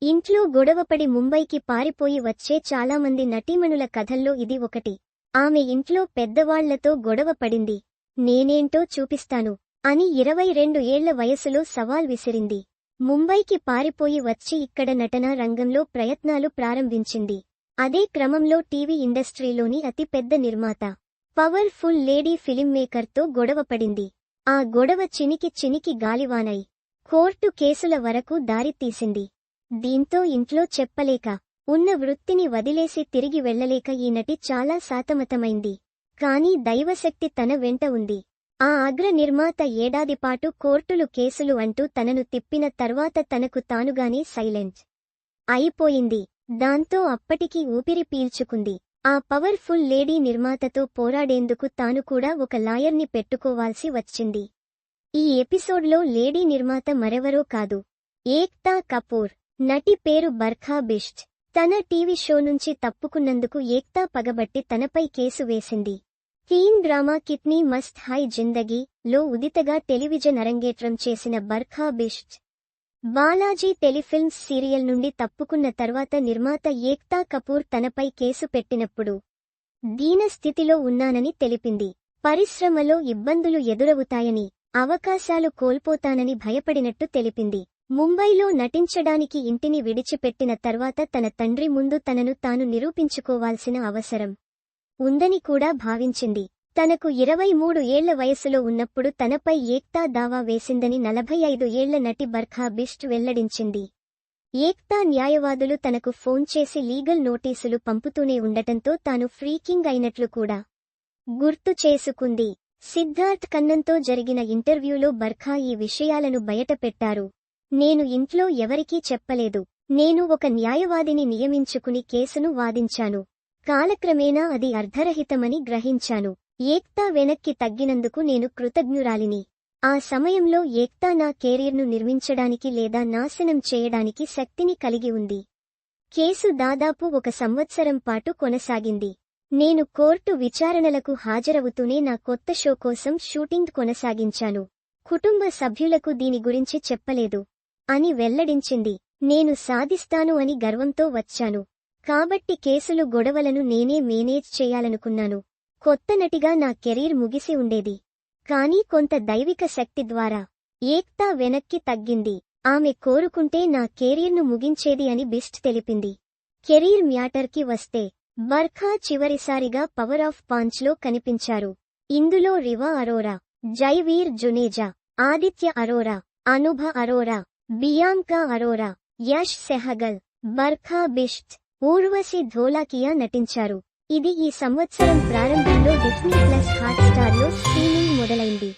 ఇంట్లో గొడవపడి ముంబైకి పారిపోయి వచ్చే చాలామంది నటీమణుల కథల్లో ఇది ఒకటి. ఆమె ఇంట్లో పెద్దవాళ్లతో గొడవ పడింది. నేనేంటో చూపిస్తాను అని 22 ఏళ్ల వయసులో సవాల్ విసిరింది. ముంబైకి పారిపోయి వచ్చి ఇక్కడ నటనా రంగంలో ప్రయత్నాలు ప్రారంభించింది. అదే క్రమంలో టీవీ ఇండస్ట్రీలోని అతి పెద్ద నిర్మాత, పవర్ ఫుల్ లేడీ ఫిలిం మేకర్తో గొడవపడింది. ఆ గొడవ చినికి గాలివానై కోర్టు కేసుల వరకు దారితీసింది. దీంతో ఇంట్లో చెప్పలేక, ఉన్న వృత్తిని వదిలేసి తిరిగి వెళ్లలేక ఈ నటి చాలా సాతమతమైంది. కానీ దైవశక్తి తన వెంట ఉంది. ఆ అగ్ర నిర్మాత ఏడాదిపాటు కోర్టులు కేసులు అంటూ తనను తిప్పిన తర్వాత తనకు తానుగానే సైలెంట్ అయిపోయింది. దాంతో అప్పటికి ఊపిరి పీల్చుకుంది. ఆ పవర్ ఫుల్ లేడీ నిర్మాతతో పోరాడేందుకు తాను కూడా ఒక లాయర్ని పెట్టుకోవాల్సి వచ్చింది. ఈ ఎపిసోడ్లో లేడీ నిర్మాత మరెవరో కాదు, ఏక్తా కపూర్. నటి పేరు బర్ఖా బిష్ట్. తన టీవీ షో నుంచి తప్పుకున్నందుకు ఏక్తా పగబట్టి తనపై కేసు వేసింది. టీన్ డ్రామా కిత్నీ మస్త్ హై జిందగీ లో ఉదితగా టెలివిజన్ అరంగేట్రం చేసిన బర్ఖా బిష్ట్, బాలాజీ టెలిఫిల్మ్స్ సీరియల్ నుండి తప్పుకున్న తర్వాత నిర్మాత ఏక్తా కపూర్ తనపై కేసు పెట్టినప్పుడు దీన స్థితిలో ఉన్నానని తెలిపింది. పరిశ్రమలో ఇబ్బందులు ఎదురవుతాయని, అవకాశాలు కోల్పోతానని భయపడినట్టు తెలిపింది. ముంబైలో నటించడానికి ఇంటిని విడిచిపెట్టిన తర్వాత తన తండ్రి ముందు తనను తాను నిరూపించుకోవాల్సిన అవసరం ఉందని కూడా భావించింది. తనకు 23 ఏళ్ల వయసులో ఉన్నప్పుడు తనపై ఏక్తా దావా వేసిందని 45 ఏళ్ల నటి బర్ఖా బిష్ట్ వెల్లడించింది. ఏక్తా న్యాయవాదులు తనకు ఫోన్ చేసి లీగల్ నోటీసులు పంపుతూనే ఉండటంతో తాను ఫ్రీకింగ్ అయినట్లు కూడా గుర్తు చేసుకుంది. సిద్ధార్థ్ కన్నన్తో జరిగిన ఇంటర్వ్యూలో బర్ఖా ఈ విషయాలను బయటపెట్టారు. నేను ఇంట్లో ఎవరికీ చెప్పలేదు. నేను ఒక న్యాయవాదిని నియమించుకుని కేసును వాదించాను. కాలక్రమేణా అది అర్ధరహితమని గ్రహించాను. ఏక్తా వెనక్కి తగ్గినందుకు నేను కృతజ్ఞురాలిని. ఆ సమయంలో ఏక్తా నా కెరీర్ను నిర్మించడానికి లేదా నాశనం చేయడానికి శక్తిని కలిగి ఉంది. కేసు దాదాపు 1 సంవత్సరం పాటు కొనసాగింది. నేను కోర్టు విచారణలకు హాజరవుతూనే నా కొత్త షో కోసం షూటింగ్ కొనసాగించాను. కుటుంబ సభ్యులకు దీని గురించి చెప్పలేదు అని వెల్లడించింది. నేను సాధిస్తాను అని గర్వంతో వచ్చాను. కాబట్టి కేసులు గొడవలను నేనే మేనేజ్ చేయాలనుకున్నాను. కొత్త నటిగా నా కెరీర్ ముగిసి ఉండేది. కానీ కొంత దైవిక శక్తి ద్వారా ఏక్తా వెనక్కి తగ్గింది. ఆమె కోరుకుంటే నా కెరీర్ను ముగించేది అని బిష్ట్ తెలిపింది. కెరీర్ మ్యాటర్కి వస్తే, బర్ఖా చివరిసారిగా పవర్ ఆఫ్ పాంచ్లో కనిపించారు. ఇందులో రివా అరోరా, జైవీర్ జునేజా, ఆదిత్య అరోరా, అనుభ అరోరా, బియాంకా అరోరా, యష్ సెహగల్, బర్ఖా బిష్ట్, ఊర్వశి ధోలాకియా నటించారు. ఇది ఈ సంవత్సరం ప్రారంభంలో డిస్నీ ప్లస్ హాట్స్టార్లో స్ట్రీమింగ్ మొదలైంది.